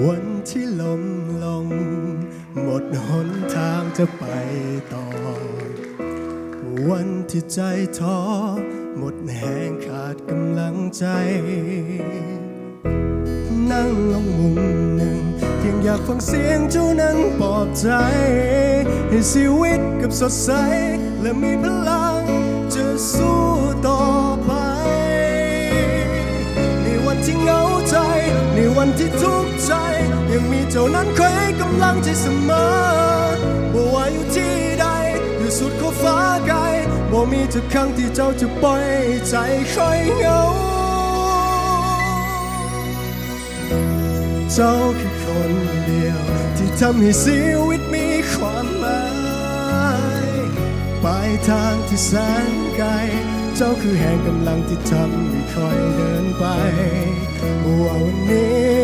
วันที่ล้มลงหมดหนทางจะไปต่อวันที่ใจท้อหมดแรงขาดกำลังใจนั่งลงมุมหนึ่งเพียงอยากฟังเสียงเจ้านั้นปลอบใจให้ชีวิตกับสดใสและมีพลังจะสู้ต่อไปในวันที่เหงาใจในวันที่ทุกข์ใจยังมีเจ้านั้นคอยให้กำลังใจเสมอบ่ว่าอยู่ที่ใดอยู่สุดขอบฟ้าไกลบ่มีทุกครั้งที่เจ้าจะปล่อยใจคอยเหงาเจ้าคือคนเดียวที่ทำให้ชีวิตมีความหมายปลายทางที่แสนไกลเจ้าคือแห่งกำลังที่ทำให้คอยเดินไปว่าวันนี้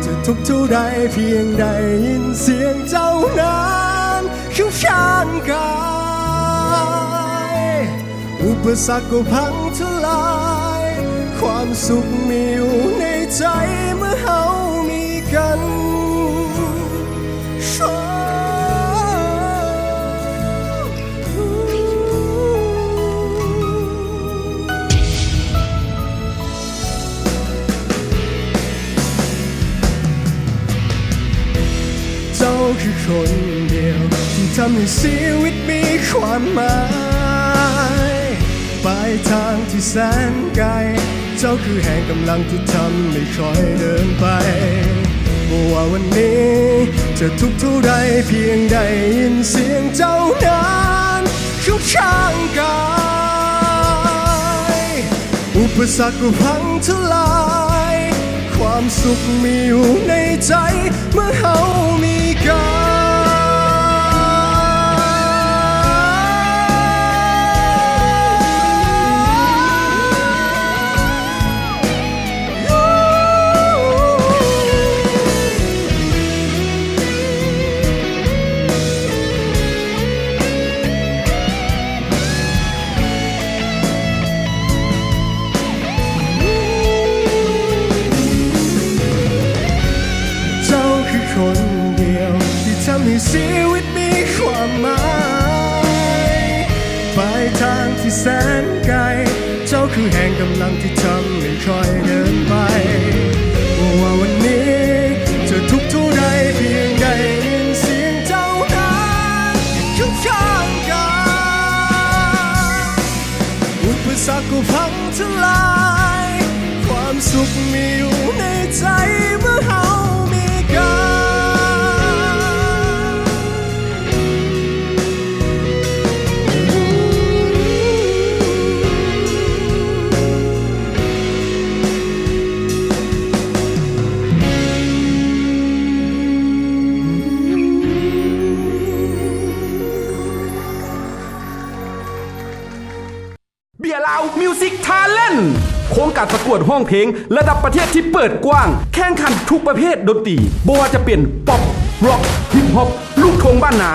จะทุกข์เท่าใดเพียงได้ยินเสียงเจ้านั้นข้างกายอุปสรรคก็พังทลายความสุขมีอยู่ในใจเมื่อเฮามีกันเจ้าคือคนเดียวที่ทำให้ชีวิตมีความหมายปลายทางที่แสนไกลเจ้าคือแห่งกำลังที่ทำให้คอยเดินไปว่าวันนี้จะทุกข์เท่าใดเพียงได้ยินเสียงเจ้านั้นข้างกายอุปสรรคก็พังทลายความสุขมีอยู่ในใจเมื่อเฮามีกันคนเดียวที่ทำให้ชีวิตมีความหมายปลายทางที่แสนไกลเจ้าคือแห่งกำลังที่ทำให้คอยเดินไปว่าวันนี้จะทุกข์เท่าใดเพียงได้ยินเสียงเจ้านั้นข้างกายอุปสรรคก็พังทลายความสุขมีอยู่ในใจเมื่อเฮามีกันเบียร์ลาวมิวสิกทาเลนต์โครงการประกวดห้องเพลงระดับประเทศที่เปิดกว้างแข่งขันทุกประเภทดนตรีบ่ว่าจะเป็นป๊อปร็อกฮิปฮอปลูกทุ่งบ้านนา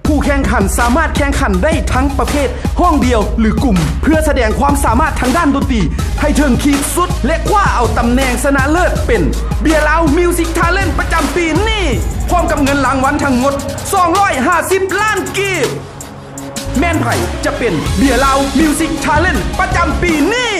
ผู้แข่งขันสามารถแข่งขันได้ทั้งประเภทห้องเดียวหรือกลุ่มเพื่อแสดงความสามารถทางด้านดนตรีให้ถึงขีดสุดและคว้าเอาตำแหน่งชนะเลิศเป็นเบียร์ลาวมิวสิกทาเลนต์ประจำปีนี้พร้อมกับเงินรางวัลทั้งหมด250 ล้านกีบแม่นไผ่จะเป็นเบียร์ลาวมิวสิกทาเลนต์ประจำปีนี้